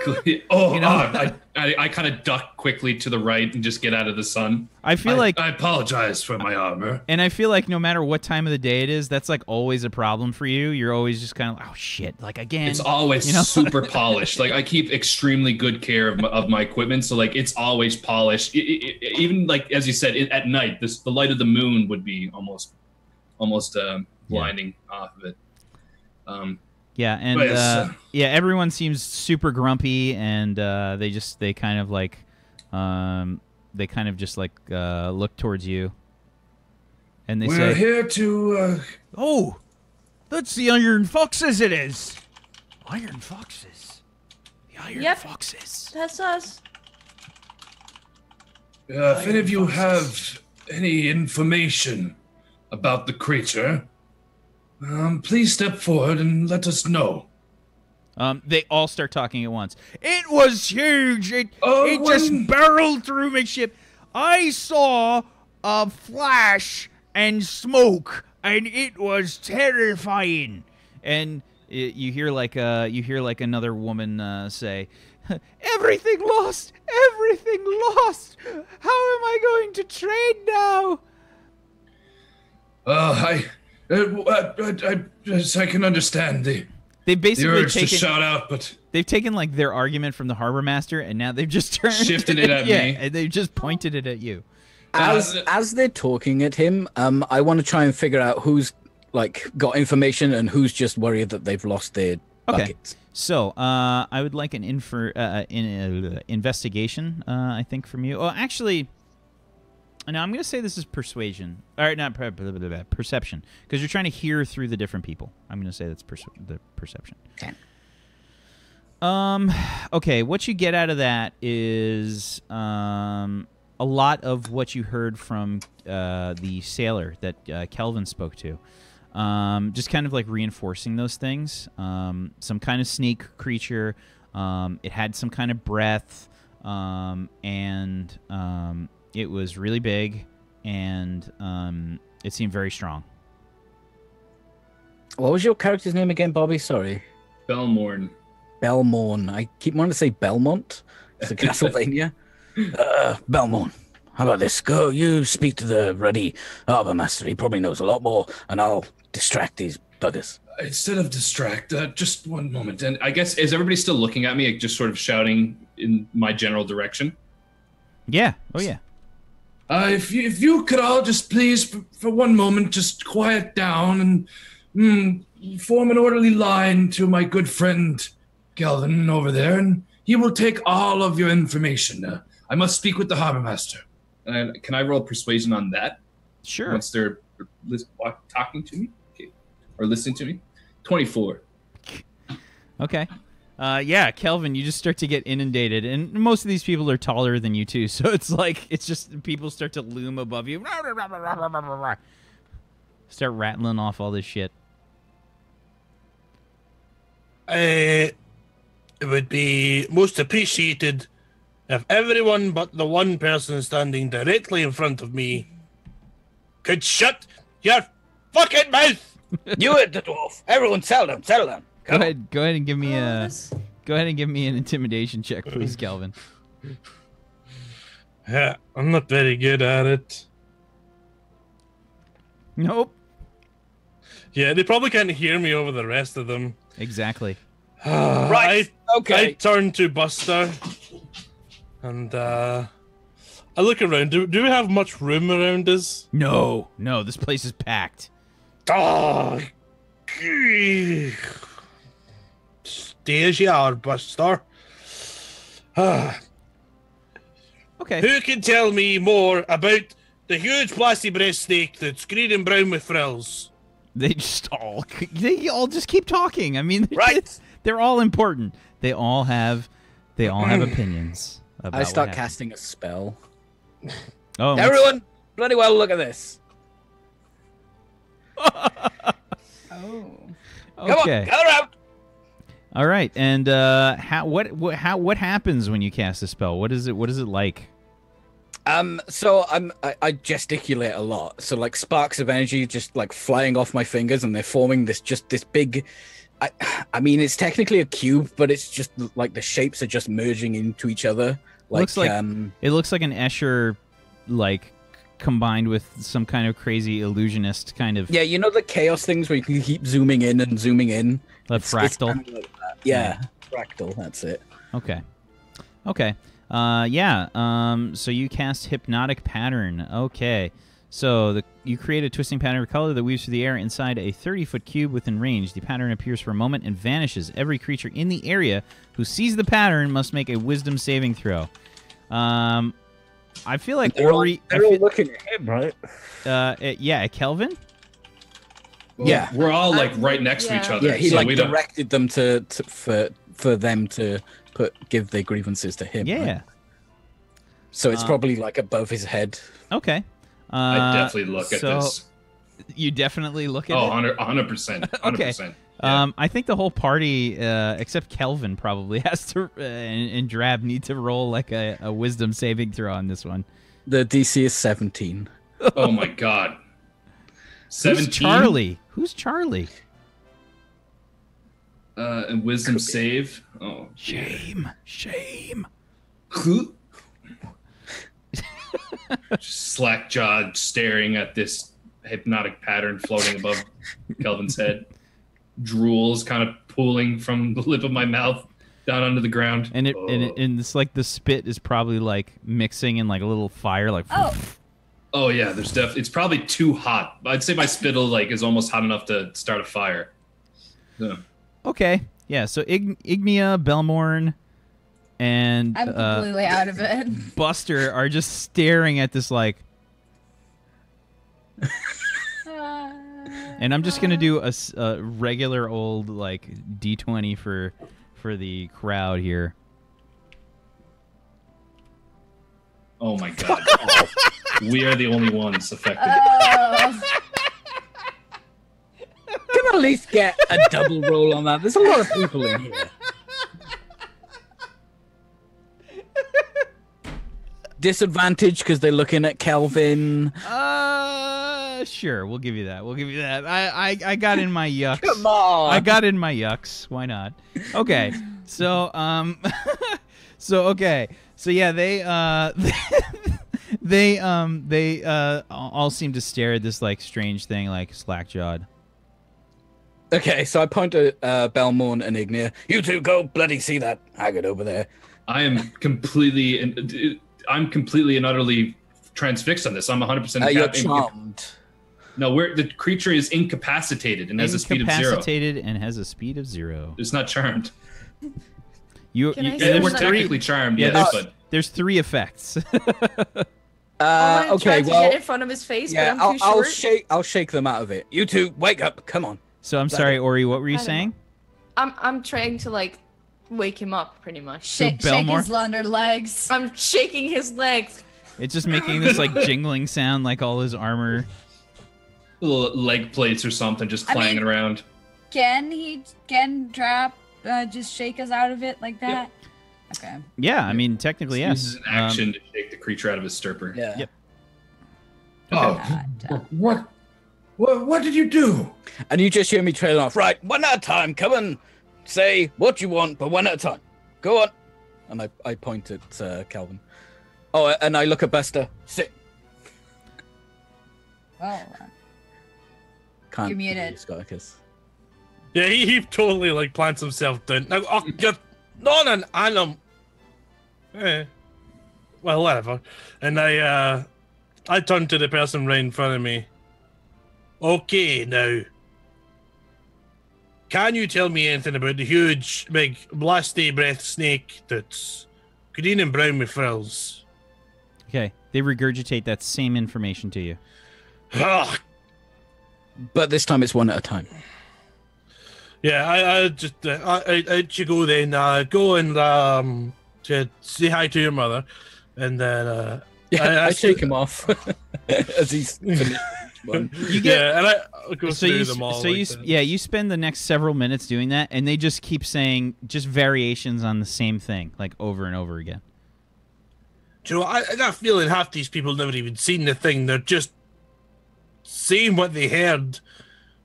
I kind of duck quickly to the right and just get out of the sun. I feel like I apologize for my armor. And I feel like no matter what time of the day it is, that's like always a problem for you. You're always just kind of like, oh shit, like again. It's always super polished. Like I keep extremely good care of my equipment, so like it's always polished. Even like as you said, at night, the light of the moon would be almost blinding off of it. Yeah, and everyone seems super grumpy, and they kind of just look towards you, and they say, "We're here to." Oh, that's the Iron Foxes. It is. Iron Foxes. The Iron Foxes. That's us. If any of you have any information about the creature, please step forward and let us know. They all start talking at once. It was huge. It just barreled through my ship. I saw a flash and smoke, and it was terrifying. And you hear like another woman say, "Everything lost. Everything lost. How am I going to trade now?" I can understand They've basically the urge to shout out, but they've taken like their argument from the harbor master, and now they've just shifted it at me. And they've just pointed it at you. As they're talking at him, I want to try and figure out who's like got information and who's just worried that they've lost their buckets. So I would like an investigation. I think from you. Oh, actually. No, I'm going to say this is persuasion. Or not perception. Because you're trying to hear through the different people. I'm going to say that's the perception. Okay, what you get out of that is a lot of what you heard from the sailor that Kelvin spoke to. Just kind of like reinforcing those things. Some kind of snake creature. It had some kind of breath. And... it was really big, and it seemed very strong. What was your character's name again, Bobby? Sorry. Belmorn. Belmorn. I keep wanting to say Belmont. It's a Castlevania. Belmorn. How about this? Go, you speak to the ruddy harbor master. He probably knows a lot more, and I'll distract these buggers. Instead of distract, just one moment. And I guess, is everybody still looking at me, like, just sort of shouting in my general direction? Yeah. Oh, yeah. If you could all just please, for one moment, just quiet down and form an orderly line to my good friend Kelvin over there, and he will take all of your information. I must speak with the harbor master. Can I roll persuasion on that? Sure. Once they're talking to me, or listening to me. 24. Okay. Yeah, Kelvin, you just start to get inundated, and most of these people are taller than you too, so it's just people start to loom above you. Start rattling off all this shit. It would be most appreciated if everyone but the one person standing directly in front of me could shut your fucking mouth. You it, the dwarf. Everyone, settle down. Go ahead and give me an intimidation check, please, Kelvin. Yeah, I'm not very good at it. Nope. Yeah, they probably can't hear me over the rest of them. Exactly. Right. Okay. I turn to Buster, and I look around. Do we have much room around us? No, this place is packed. Oh, stay as you are, Buster. Okay. Who can tell me more about the huge plasty breast snake that's green and brown with frills? They all just keep talking. I mean, they're all important. They all have opinions. About I start casting a spell. Oh, everyone, bloody well, look at this. Okay. Come on, gather out. All right, and what happens when you cast a spell? What is it like? So I gesticulate a lot. So like sparks of energy just like flying off my fingers, and they're forming this big I mean, it's technically a cube, but it's just like the shapes are just merging into each other. Looks like it looks like an Escher, like combined with some kind of crazy illusionist kind of. Yeah, you know the chaos things where you can keep zooming in and zooming in. Fractal. It's kind of like that. Yeah, fractal. That's it. Okay. Okay. Yeah. So you cast Hypnotic Pattern. Okay. So you create a twisting pattern of color that weaves through the air inside a 30-foot cube within range. The pattern appears for a moment and vanishes. Every creature in the area who sees the pattern must make a Wisdom saving throw. I feel like Ori. They're all looking at him, right? Yeah, Kelvin. Well, yeah, we're all like right next to each other. Yeah, he so like we don't... directed them for them to give their grievances to him. Yeah. Right? So it's probably like above his head. Okay. I definitely look at this. You definitely look at it? Oh, 100%. 100%. Okay. Yeah. I think the whole party, except Kelvin, probably has to, and Drab need to roll like a Wisdom saving throw on this one. The DC is 17. Oh my god. 17? Who's Charlie? And Wisdom save? Oh. Shame. Slack-jawed, staring at this hypnotic pattern floating above Kelvin's head. Drools kind of pooling from the lip of my mouth down onto the ground. And it's like the spit is probably like mixing in like a little fire, like. Oh yeah, there's it's probably too hot. I'd say my spittle like is almost hot enough to start a fire. Yeah. Okay. Yeah. So Ignia, Belmorn, and I'm completely out of it. Buster are just staring at this like. And I'm just gonna do a regular old like D20 for the crowd here. Oh my god! We are the only ones affected. Can at least get a double roll on that. There's a lot of people in here. Disadvantage because they're looking at Kelvin. Sure, we'll give you that. I got in my yucks. Come on. I got in my yucks. Why not? Okay. So So yeah, they all seem to stare at this like strange thing, like slack-jawed. Okay, so I point to Belmorn and Ignia. You two go bloody see that haggard over there. I am completely and utterly transfixed on this. I'm 100%. You're charmed. No, the creature is incapacitated and has a speed of 0. Incapacitated and has a speed of 0. It's not charmed. We're technically charmed, yeah, yes, but there's 3 effects. Okay, to get in front of his face, yeah, but I'm too short. I'll shake them out of it. You two, wake up! Come on. So I'm sorry, Ori. What were you saying? I'm trying to like wake him up, pretty much. Shake his slender legs. I'm shaking his legs. It's just making this like jingling sound, like all his armor. Little leg plates or something just clanging around. Can Drap just shake us out of it like that? Yep. Okay. Yeah, I mean technically yes. This is an action to shake the creature out of his stupor. Yeah. Yep. Oh, what did you do? And you just hear me trailing off. Right, one at a time. Come on, say what you want, but one at a time. Go on. And I point at Calvin. Oh, and I look at Buster. Sit. Well, Can't you're muted. Yeah, he totally like plants himself down. Now, get on an animal. Well, whatever. And I turn to the person right in front of me. Okay, now, can you tell me anything about the huge, big, blasty breath snake that's green and brown with frills? Okay, they regurgitate that same information to you. Ugh. But this time it's one at a time. Yeah, I just I should go then. Go and say hi to your mother, and then I shake him off as he's finished. You get, yeah, and I go through them all. So you spend the next several minutes doing that, and they just keep saying just variations on the same thing, like over and over again. Do you know, I got a feeling half these people never even seen the thing. They're just saying what they heard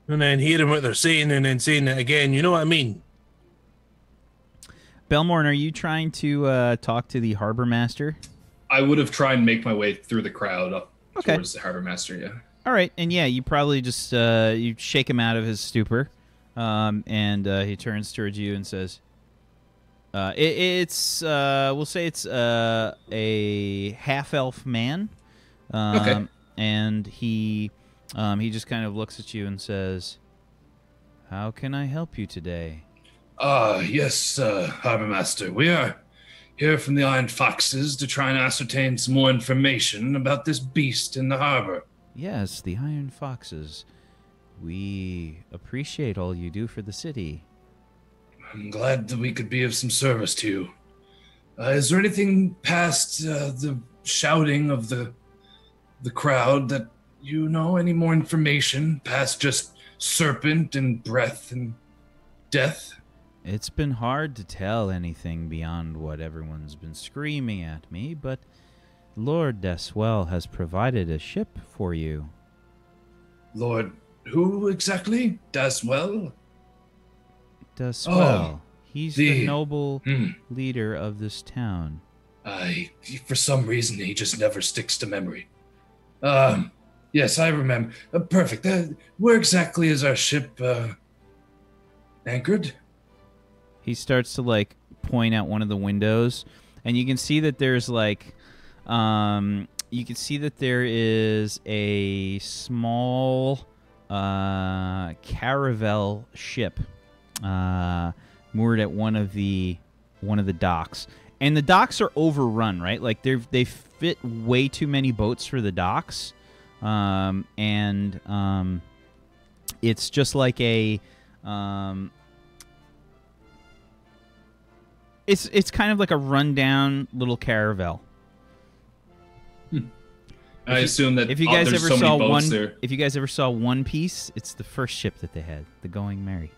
and then hearing what they're saying and then saying it again. You know what I mean? Belmorn, are you trying to talk to the harbor master? I would have tried and make my way through the crowd up Okay. towards the harbor master. Yeah. All right, and yeah, you probably just you shake him out of his stupor, and he turns towards you and says, "It's we'll say it's a half-elf man." Okay. And he just kind of looks at you and says, "How can I help you today?" Yes, Harbor Master. We are here from the Iron Foxes to try and ascertain some more information about this beast in the harbor. Yes, the Iron Foxes. We appreciate all you do for the city. I'm glad that we could be of some service to you. Is there anything past the shouting of the crowd that you know? Any more information past just serpent and breath and death? It's been hard to tell anything beyond what everyone's been screaming at me, but Lord Deswell has provided a ship for you. Lord, who exactly? Daswell? Deswell. He's the noble leader of this town. For some reason, he just never sticks to memory. Yes, I remember. Perfect. Where exactly is our ship anchored? He starts to, like, point out one of the windows, and you can see that there's, like, you can see that there is a small caravel ship moored at one of the docks. And the docks are overrun, right? Like they fit way too many boats for the docks. It's just like a it's kind of like a rundown little caravel. I assume that if you guys there's ever so saw many boats one, there. if you guys ever saw One Piece, it's the first ship that they had, the Going Merry.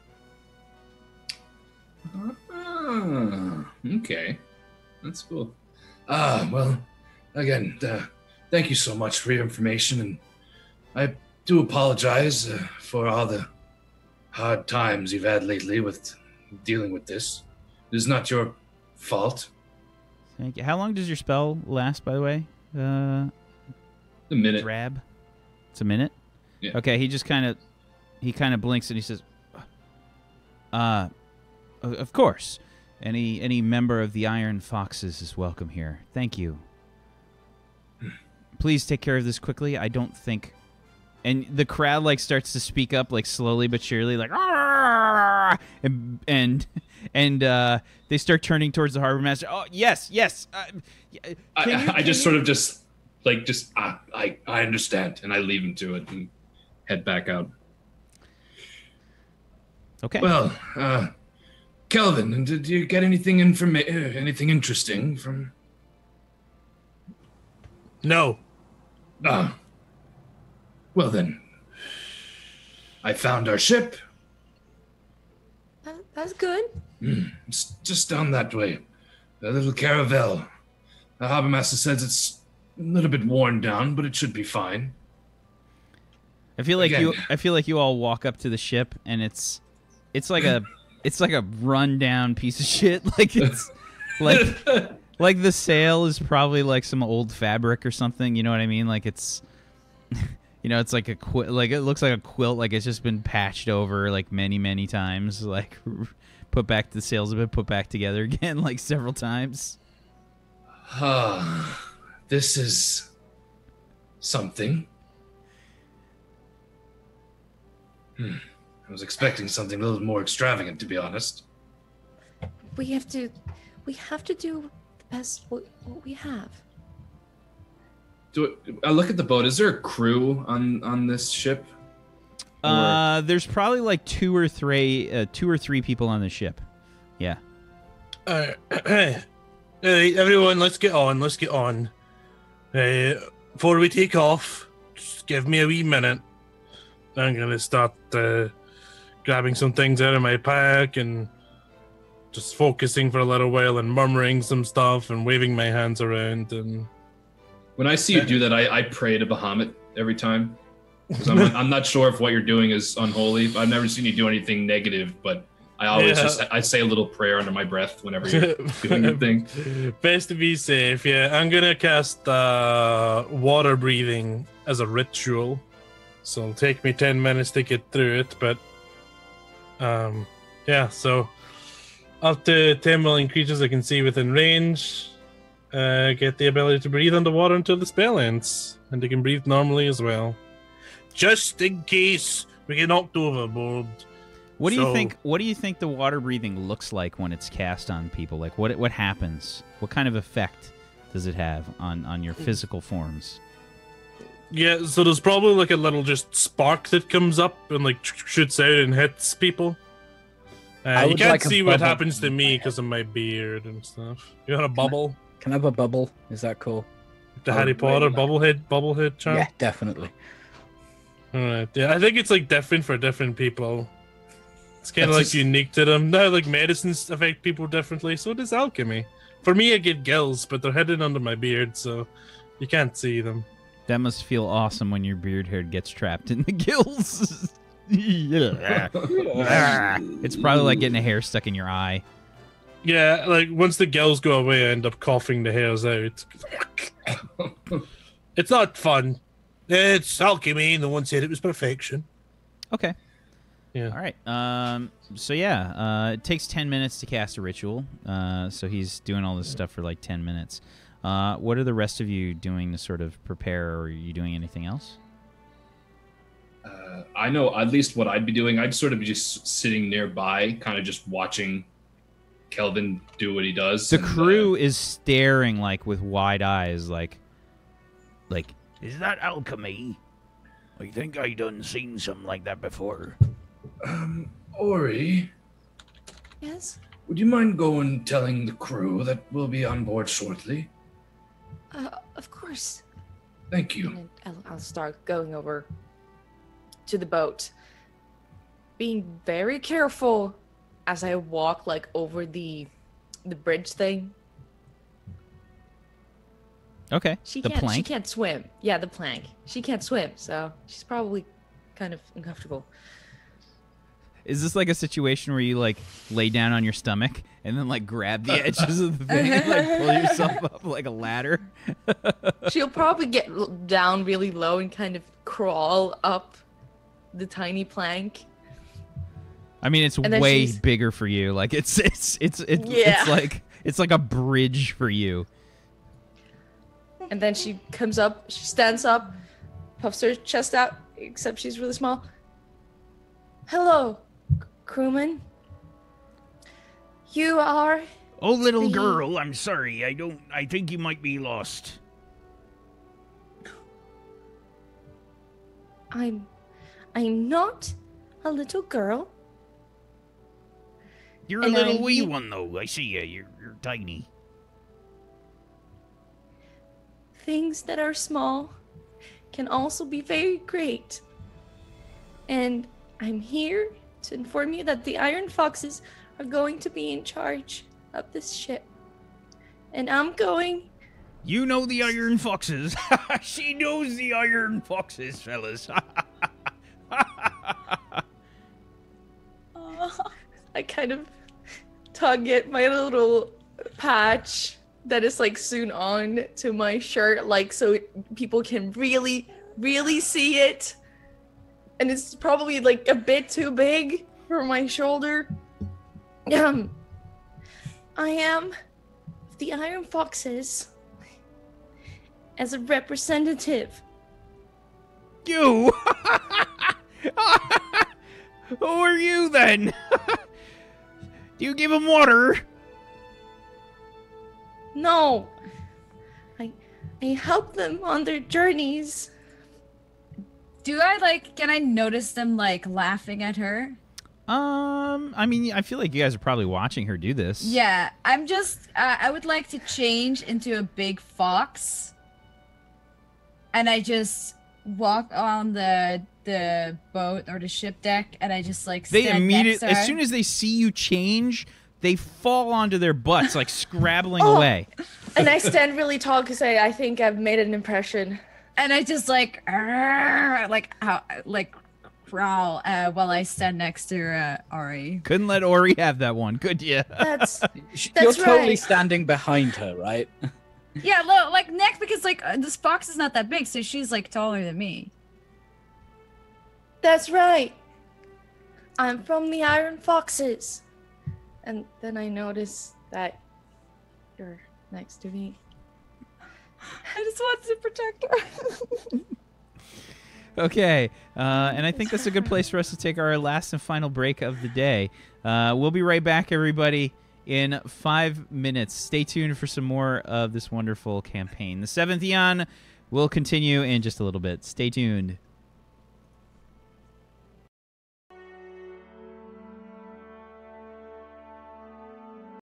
Okay, that's cool. Well, again, thank you so much for your information, and I do apologize for all the hard times you've had lately with dealing with this. It is not your fault. Thank you. How long does your spell last, by the way? A minute. Drab. It's a minute? Yeah. Okay, he kind of blinks and he says, of course. Any member of the Iron Foxes is welcome here. Thank you. Please take care of this quickly. I don't think... And the crowd, like, starts to speak up, like, slowly but surely, like, and they start turning towards the harbor master. Oh, yes. I understand, and I leave him to it and head back out. Okay. Well, Kelvin, did you get anything interesting from? No. Well then, I found our ship. That's good. It's just down that way. A little caravel. The harbor master says it's a little bit worn down, but it should be fine. I feel like you all walk up to the ship, and it's like a run down piece of shit. Like it's like the sail is probably like some old fabric or something. You know what I mean? Like it's. You know, it's like it looks like a quilt, like it's just been patched over like many times, like put back, the sails have been put back together again like several times. This is something. I was expecting something a little more extravagant, to be honest. We have to do the best what we have. I look at the boat. Is there a crew on this ship? There's probably like two or three people on the ship. Yeah. Hey, everyone, let's get on. Before we take off, just give me a wee minute. I'm gonna start grabbing some things out of my pack and just focusing for a little while and murmuring some stuff and waving my hands around. And when I see you do that, I pray to Bahamut every time. 'Cause I'm not sure if what you're doing is unholy. I've never seen you do anything negative, but I always I say a little prayer under my breath whenever you're doing your thing. Best to be safe, yeah. I'm gonna cast water breathing as a ritual, so it'll take me 10 minutes to get through it. But yeah, so up to 10 million creatures I can see within range get the ability to breathe underwater until the spell ends, and they can breathe normally as well, just in case we get knocked overboard. What do you think? What do you think the water breathing looks like when it's cast on people? Like, what happens? What kind of effect does it have on your physical forms? Yeah, so there's probably like a little just spark that comes up and like shoots out and hits people. You can't see what happens to me because of my beard and stuff. You want a bubble? Can I have a bubble? Is that cool? The Harry Potter bubblehead charm? Yeah, definitely. Alright, yeah, I think it's like different for different people. It's kind of like unique to them. Now, like medicines affect people differently, so does alchemy. For me, I get gills, but they're hidden under my beard, so you can't see them. That must feel awesome when your beard hair gets trapped in the gills. Yeah. It's probably like getting a hair stuck in your eye. Yeah, like once the gills go away, I end up coughing the hairs out. It's not fun. It's alchemy, and the one said it was perfection. Okay. Yeah. All right. So yeah, it takes 10 minutes to cast a ritual. So he's doing all this stuff for like 10 minutes. What are the rest of you doing to sort of prepare, or are you doing anything else? I know at least what I'd be doing. I'd sort of be just sitting nearby, kind of just watching Kelvin do what he does. The crew is staring like with wide eyes, like, is that alchemy? I think I done seen something like that before. Ori, Yes? would you mind going telling the crew that we'll be on board shortly? Of course. Thank you. And then I'll start going over to the boat, being very careful as I walk like over the bridge thing. okay, She the plank. She can't swim. Yeah, the plank. She can't swim, so she's probably kind of uncomfortable. Is this like a situation where you like lay down on your stomach and then like grab the edges of the thing and like pull yourself up like a ladder? She'll probably get down really low and kind of crawl up the tiny plank. I mean, it's way bigger for you. Like it's like a bridge for you. And then she comes up, she stands up, puffs her chest out, except she's really small. Hello, crewman. You are... Oh, little girl, I'm sorry. I think you might be lost. I'm not a little girl. You're a little wee one, though. I see you. You're tiny. Things that are small can also be very great. And I'm here to inform you that the Iron Foxes are going to be in charge of this ship. And I'm going... You know the Iron Foxes. She knows the Iron Foxes, fellas. I kind of tug at my little patch that is like sewn on to my shirt, like so people can really, really see it. And it's probably like a bit too big for my shoulder. I am the Iron Foxes as a representative. You? Who are you then? Do you give them water? No. I help them on their journeys. Do I can I notice them laughing at her? I mean, I feel like you guys are probably watching her do this. Yeah, I'm just I would like to change into a big fox. And I just walk on the boat or the ship deck, and I just stand next to her. As soon as they see you change, they fall onto their butts scrabbling away. And I stand really tall because I think I've made an impression. And I just like growl while I stand next to Ori. Couldn't let Ori have that one, could you? That's You're totally right. standing behind her, right? Yeah, look, like next because like this box is not that big, so she's like taller than me. That's right. I'm from the Iron Foxes. And then I notice that you're next to me. I just want to protect her. Okay, and I think that's a good place for us to take our last and final break of the day. We'll be right back, everybody, in 5 minutes. Stay tuned for some more of this wonderful campaign. The Seventh Eon will continue in just a little bit. Stay tuned.